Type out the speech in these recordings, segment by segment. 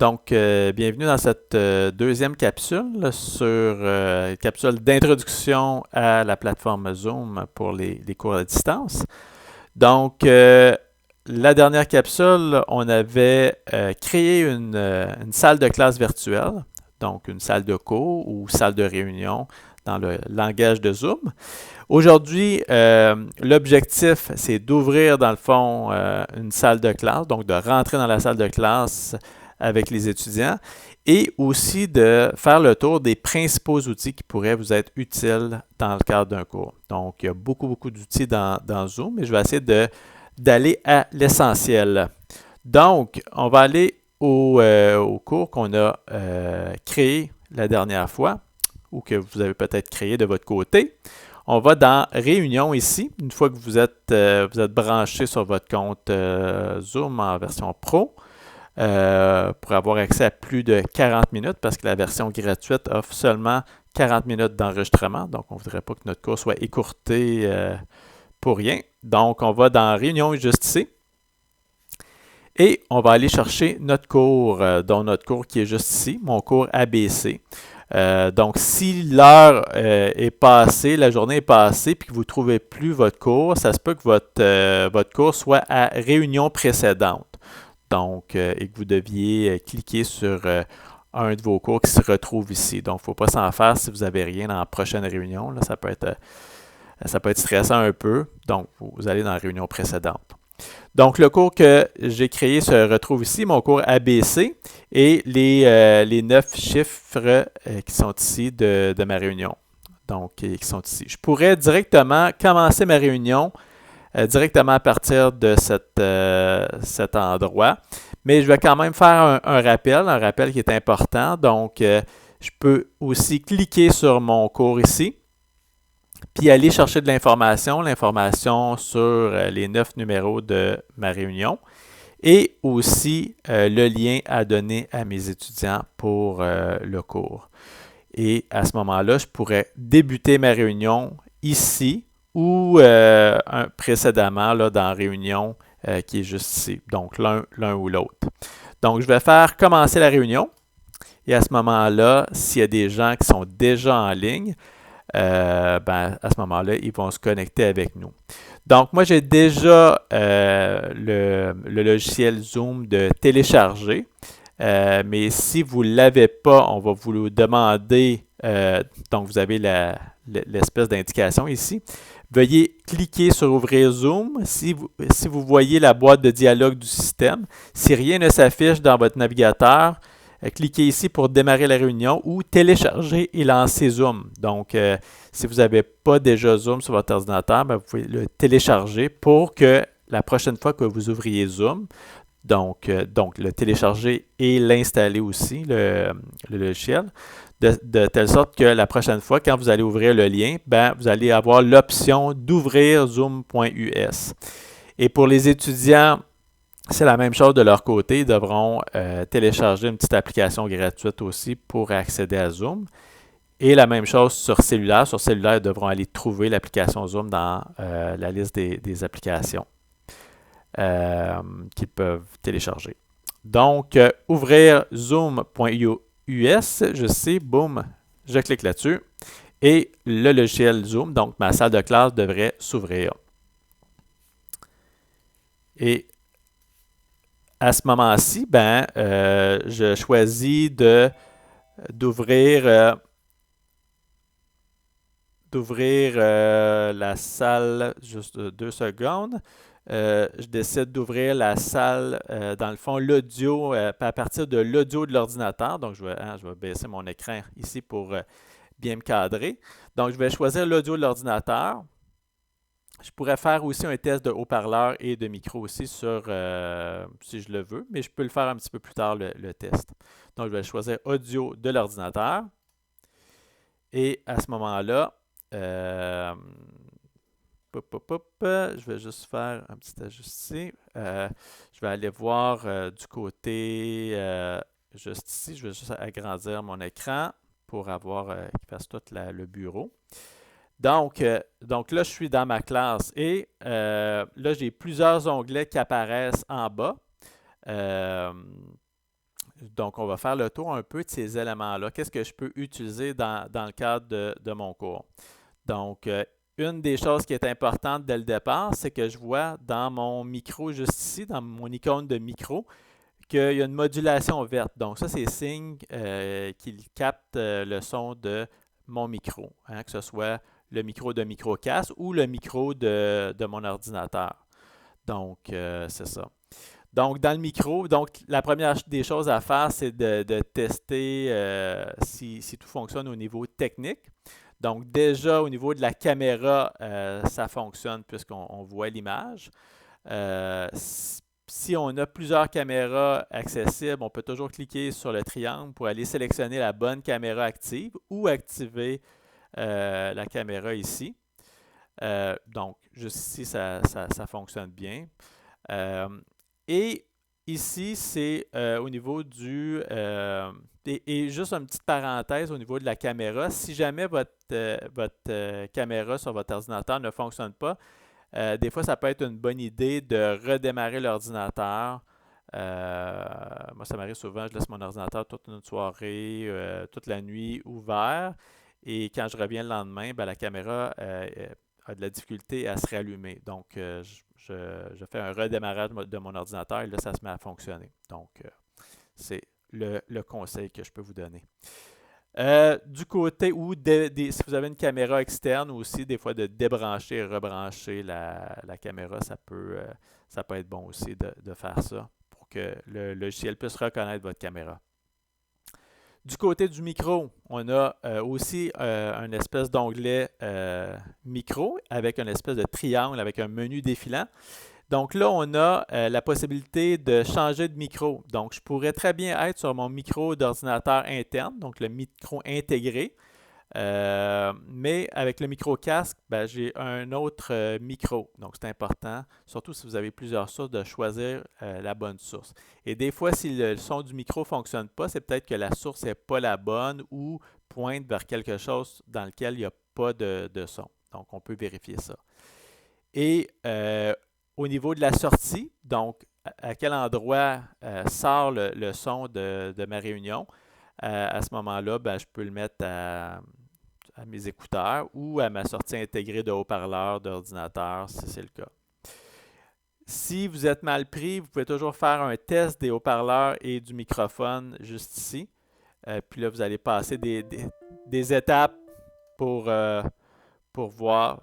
Donc, bienvenue dans cette deuxième capsule sur capsule d'introduction à la plateforme Zoom pour les cours à distance. Donc, la dernière capsule, on avait créé une salle de classe virtuelle, donc une salle de cours ou salle de réunion dans le langage de Zoom. Aujourd'hui, l'objectif, c'est d'ouvrir dans le fond une salle de classe, donc de rentrer dans la salle de classe avec les étudiants et aussi de faire le tour des principaux outils qui pourraient vous être utiles dans le cadre d'un cours. Donc, il y a beaucoup d'outils dans Zoom, mais je vais essayer d'aller à l'essentiel. Donc, on va aller au cours qu'on a créé la dernière fois ou que vous avez peut-être créé de votre côté. On va dans Réunion ici, une fois que vous êtes branché sur votre compte Zoom en version Pro. Pour avoir accès à plus de 40 minutes parce que la version gratuite offre seulement 40 minutes d'enregistrement. Donc, on ne voudrait pas que notre cours soit écourté pour rien. Donc, on va dans Réunion juste ici. Et on va aller chercher notre cours, dont notre cours qui est juste ici, mon cours ABC. Donc, si l'heure est passée, la journée est passée, puis que vous ne trouvez plus votre cours, ça se peut que votre cours soit à réunion précédente. Donc, et que vous deviez cliquer sur un de vos cours qui se retrouve ici. Donc, il ne faut pas s'en faire si vous n'avez rien dans la prochaine réunion. Là, ça peut être stressant un peu. Donc, vous allez dans la réunion précédente. Donc, le cours que j'ai créé se retrouve ici, mon cours ABC, et les 9 chiffres qui sont ici de ma réunion. Donc, qui sont ici. Je pourrais directement commencer ma réunion directement à partir de cet endroit. Mais je vais quand même faire un rappel qui est important. Donc, je peux aussi cliquer sur mon cours ici, puis aller chercher de l'information sur les 9 numéros de ma réunion et aussi le lien à donner à mes étudiants pour le cours. Et à ce moment-là, je pourrais débuter ma réunion ici ou précédemment là, dans Réunion qui est juste ici. Donc, l'un ou l'autre. Donc, je vais faire commencer la réunion. Et à ce moment-là, s'il y a des gens qui sont déjà en ligne, à ce moment-là, ils vont se connecter avec nous. Donc, moi, j'ai déjà le logiciel Zoom de télécharger. Mais si vous ne l'avez pas, on va vous le demander. Donc, vous avez l'espèce d'indication ici. Veuillez cliquer sur Ouvrir Zoom si vous voyez la boîte de dialogue du système. Si rien ne s'affiche dans votre navigateur, cliquez ici pour démarrer la réunion ou télécharger et lancer Zoom. Donc, si vous n'avez pas déjà Zoom sur votre ordinateur, vous pouvez le télécharger pour que la prochaine fois que vous ouvriez Zoom, donc le télécharger et l'installer aussi, le logiciel, de telle sorte que la prochaine fois, quand vous allez ouvrir le lien, vous allez avoir l'option d'ouvrir zoom.us. Et pour les étudiants, c'est la même chose de leur côté. Ils devront télécharger une petite application gratuite aussi pour accéder à Zoom. Et la même chose sur cellulaire. Sur cellulaire, ils devront aller trouver l'application Zoom dans la liste des applications qu'ils peuvent télécharger. Donc, ouvrir zoom.us, je sais, boum, je clique là-dessus et le logiciel Zoom, donc ma salle de classe, devrait s'ouvrir. Et à ce moment-ci, je choisis d'ouvrir la salle, juste 2 secondes. Je décide d'ouvrir la salle, dans le fond, l'audio, à partir de l'audio de l'ordinateur. Donc, je vais baisser mon écran ici pour bien me cadrer. Donc, je vais choisir l'audio de l'ordinateur. Je pourrais faire aussi un test de haut-parleur et de micro aussi sur, si je le veux, mais je peux le faire un petit peu plus tard, le test. Donc, je vais choisir audio de l'ordinateur. Et à ce moment-là, je vais juste faire un petit ajuste ici. Je vais aller voir du côté juste ici. Je vais juste agrandir mon écran pour avoir qu'il fasse tout le bureau. Donc là, je suis dans ma classe et là, j'ai plusieurs onglets qui apparaissent en bas. Donc, on va faire le tour un peu de ces éléments-là. Qu'est-ce que je peux utiliser dans le cadre de mon cours? Donc, une des choses qui est importante dès le départ, c'est que je vois dans mon micro, juste ici, dans mon icône de micro, qu'il y a une modulation verte. Donc, ça, c'est signe qu'il capte le son de mon micro, hein, que ce soit le micro de Microcast ou le micro de mon ordinateur. Donc, c'est ça. Donc, dans le micro, la première des choses à faire, c'est de tester si tout fonctionne au niveau technique. Donc, déjà, au niveau de la caméra, ça fonctionne puisqu'on voit l'image. Si on a plusieurs caméras accessibles, on peut toujours cliquer sur le triangle pour aller sélectionner la bonne caméra active ou activer la caméra ici. Donc, juste ici, ça fonctionne bien. Et ici, c'est au niveau du... et juste une petite parenthèse au niveau de la caméra. Si jamais votre caméra sur votre ordinateur ne fonctionne pas, des fois, ça peut être une bonne idée de redémarrer l'ordinateur. Moi, ça m'arrive souvent, je laisse mon ordinateur toute une soirée, toute la nuit ouvert. Et quand je reviens le lendemain, ben, la caméra a de la difficulté à se rallumer. Donc, je fais un redémarrage de mon ordinateur et là, ça se met à fonctionner. Donc, c'est le conseil que je peux vous donner. Du côté où, si vous avez une caméra externe aussi, des fois de débrancher et rebrancher la caméra, ça peut être bon aussi de faire ça pour que le logiciel puisse reconnaître votre caméra. Du côté du micro, on a aussi un espèce d'onglet micro avec une espèce de triangle avec un menu défilant. Donc là, on a la possibilité de changer de micro. Donc, je pourrais très bien être sur mon micro d'ordinateur interne, donc le micro intégré. Mais avec le micro-casque, ben, j'ai un autre micro. Donc, c'est important, surtout si vous avez plusieurs sources, de choisir la bonne source. Et des fois, si le son du micro ne fonctionne pas, c'est peut-être que la source n'est pas la bonne ou pointe vers quelque chose dans lequel il n'y a pas de son. Donc, on peut vérifier ça. Et au niveau de la sortie, donc à quel endroit sort le son de ma réunion, à ce moment-là, ben, je peux le mettre à mes écouteurs ou à ma sortie intégrée de haut-parleur d'ordinateur, si c'est le cas. Si vous êtes mal pris, vous pouvez toujours faire un test des haut-parleurs et du microphone juste ici. Puis là, vous allez passer des étapes pour voir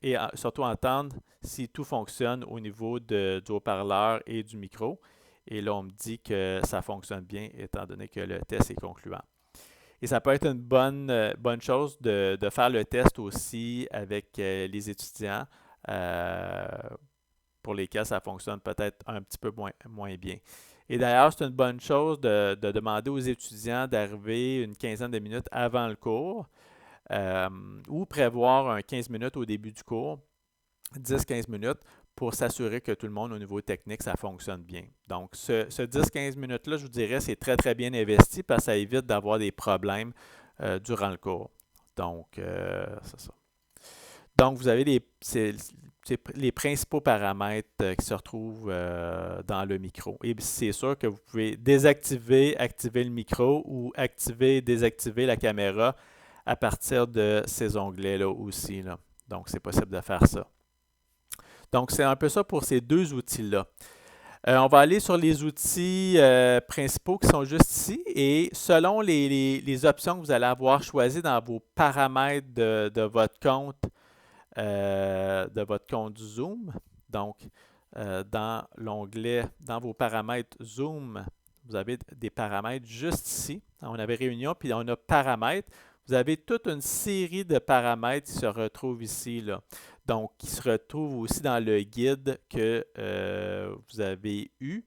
et surtout entendre si tout fonctionne au niveau du haut-parleur et du micro. Et là, on me dit que ça fonctionne bien étant donné que le test est concluant. Et ça peut être une bonne chose de faire le test aussi avec les étudiants pour lesquels ça fonctionne peut-être un petit peu moins bien. Et d'ailleurs, c'est une bonne chose de demander aux étudiants d'arriver une quinzaine de minutes avant le cours ou prévoir un 15 minutes au début du cours, 10-15 minutes, pour s'assurer que tout le monde, au niveau technique, ça fonctionne bien. Donc, ce 10-15 minutes-là, je vous dirais, c'est très, très bien investi parce que ça évite d'avoir des problèmes durant le cours. Donc, c'est ça. Donc, vous avez les principaux paramètres qui se retrouvent dans le micro. Et c'est sûr que vous pouvez désactiver, activer le micro ou activer, désactiver la caméra à partir de ces onglets-là aussi. Là. Donc, c'est possible de faire ça. Donc, c'est un peu ça pour ces deux outils-là. On va aller sur les outils principaux qui sont juste ici. Et selon les options que vous allez avoir choisies dans vos paramètres de votre compte, Zoom, donc dans l'onglet, dans vos paramètres Zoom, vous avez des paramètres juste ici. On avait réunion, puis on a paramètres. Vous avez toute une série de paramètres qui se retrouvent ici, là. Donc, qui se retrouvent aussi dans le guide que vous avez eu,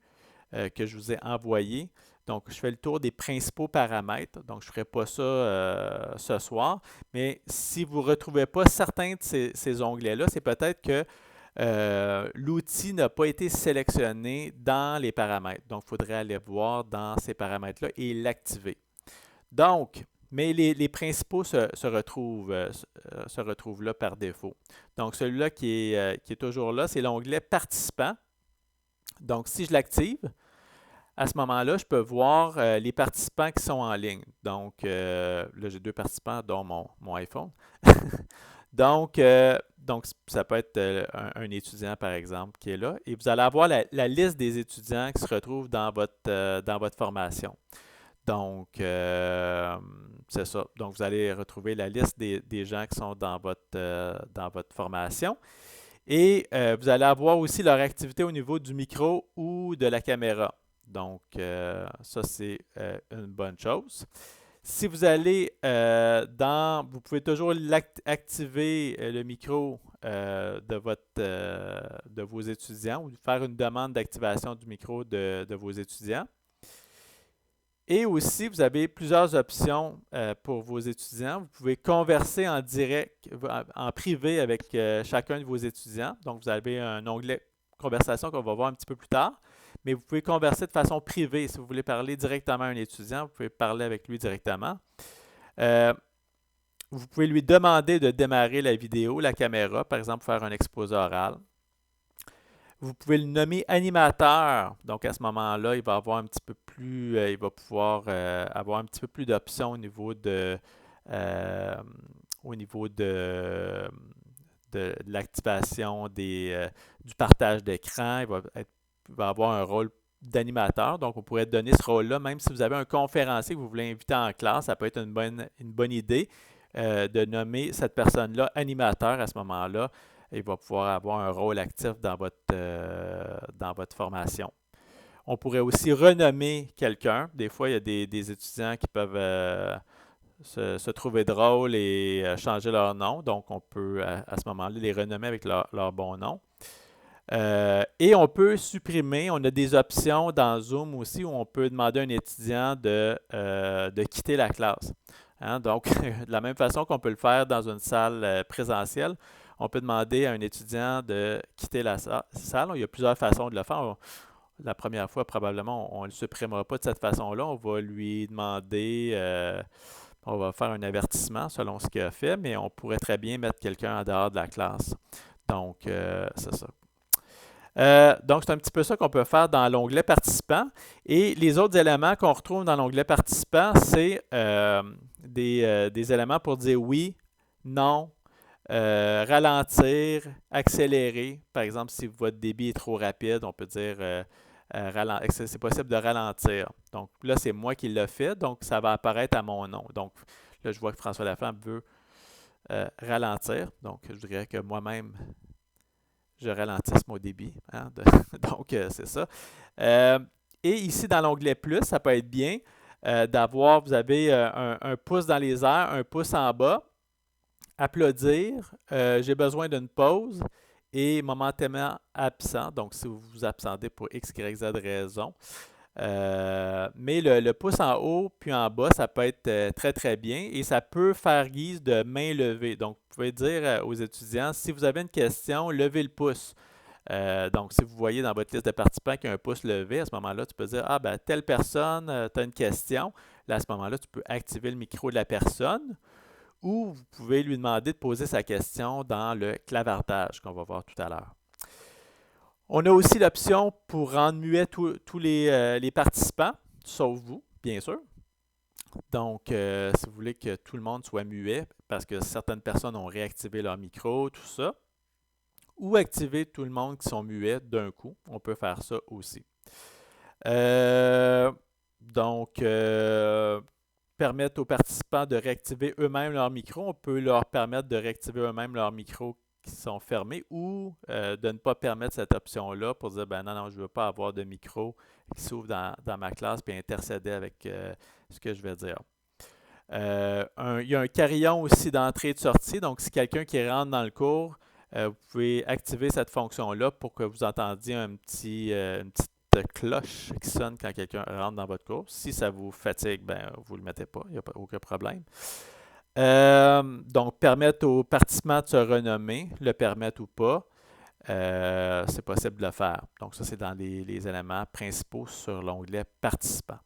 que je vous ai envoyé. Donc, je fais le tour des principaux paramètres. Donc, je ne ferai pas ça ce soir. Mais si vous ne retrouvez pas certains de ces onglets-là, c'est peut-être que l'outil n'a pas été sélectionné dans les paramètres. Donc, il faudrait aller voir dans ces paramètres-là et l'activer. Donc, mais les principaux se retrouvent là par défaut. Donc, celui-là qui est toujours là, c'est l'onglet Participants. Donc, si je l'active, à ce moment-là, je peux voir les participants qui sont en ligne. Donc, là, j'ai 2 participants, dont mon iPhone. Donc, ça peut être un étudiant, par exemple, qui est là. Et vous allez avoir la liste des étudiants qui se retrouvent dans votre formation. Donc, c'est ça. Donc, vous allez retrouver la liste des gens qui sont dans votre formation. Et vous allez avoir aussi leur activité au niveau du micro ou de la caméra. Donc, ça, c'est une bonne chose. Si vous allez vous pouvez toujours activer le micro de vos étudiants ou faire une demande d'activation du micro de vos étudiants. Et aussi, vous avez plusieurs options pour vos étudiants. Vous pouvez converser en direct, en privé avec chacun de vos étudiants. Donc, vous avez un onglet conversation qu'on va voir un petit peu plus tard. Mais vous pouvez converser de façon privée. Si vous voulez parler directement à un étudiant, vous pouvez parler avec lui directement. Vous pouvez lui demander de démarrer la vidéo, la caméra, par exemple, faire un exposé oral. Vous pouvez le nommer animateur. Donc, à ce moment-là, il va avoir un petit peu plus, il va pouvoir avoir un petit peu plus d'options au niveau de l'activation du partage d'écran. Il va avoir un rôle d'animateur. Donc, on pourrait donner ce rôle-là, même si vous avez un conférencier que vous voulez inviter en classe, ça peut être une bonne idée de nommer cette personne-là animateur à ce moment-là. Il va pouvoir avoir un rôle actif dans votre formation. On pourrait aussi renommer quelqu'un. Des fois, il y a des étudiants qui peuvent se trouver drôles et changer leur nom. Donc, on peut à ce moment-là les renommer avec leur bon nom. Et on peut supprimer, on a des options dans Zoom aussi où on peut demander à un étudiant de quitter la classe. Hein? Donc, de la même façon qu'on peut le faire dans une salle présentielle, on peut demander à un étudiant de quitter la salle. Il y a plusieurs façons de le faire. La première fois, probablement, on ne le supprimera pas de cette façon-là. On va lui demander, on va faire un avertissement selon ce qu'il a fait, mais on pourrait très bien mettre quelqu'un en dehors de la classe. Donc, c'est ça. Donc, c'est un petit peu ça qu'on peut faire dans l'onglet participants. Et les autres éléments qu'on retrouve dans l'onglet participants, c'est des éléments pour dire oui, non, ralentir, accélérer. Par exemple, si votre débit est trop rapide, on peut dire c'est possible de ralentir. Donc là, c'est moi qui l'ai fait, donc ça va apparaître à mon nom. Donc là, je vois que François Laflamme veut ralentir. Donc, je dirais que moi-même, je ralentisse mon débit. Hein, donc, c'est ça. Et ici, dans l'onglet plus, ça peut être bien d'avoir, vous avez un pouce dans les airs, un pouce en bas. Applaudir, j'ai besoin d'une pause et momentanément absent. Donc, si vous vous absentez pour X, Y, Z raison. Mais le pouce en haut puis en bas, ça peut être très, très bien et ça peut faire guise de main levée. Donc, vous pouvez dire aux étudiants, si vous avez une question, levez le pouce. Donc, si vous voyez dans votre liste de participants qu'il y a un pouce levé, à ce moment-là, tu peux dire, ah ben, telle personne, tu as une question. Là, à ce moment-là, tu peux activer le micro de la personne. Ou vous pouvez lui demander de poser sa question dans le clavardage qu'on va voir tout à l'heure. On a aussi l'option pour rendre muet tous les participants, sauf vous, bien sûr. Donc, si vous voulez que tout le monde soit muet, parce que certaines personnes ont réactivé leur micro, tout ça, ou activer tout le monde qui sont muets d'un coup, on peut faire ça aussi. Permettre aux participants de réactiver eux-mêmes leur micro. On peut leur permettre de réactiver eux-mêmes leurs micros qui sont fermés ou de ne pas permettre cette option-là pour dire ben non, je ne veux pas avoir de micro qui s'ouvre dans ma classe puis intercéder avec ce que je vais dire. Il y a un carillon aussi d'entrée et de sortie. Donc, si quelqu'un qui rentre dans le cours, vous pouvez activer cette fonction-là pour que vous entendiez une petite cloche qui sonne quand quelqu'un rentre dans votre cours. Si ça vous fatigue, ben, vous ne le mettez pas, il n'y a aucun problème. Donc, permettre aux participants de se renommer, le permettre ou pas, c'est possible de le faire. Donc, ça, c'est dans les éléments principaux sur l'onglet participants.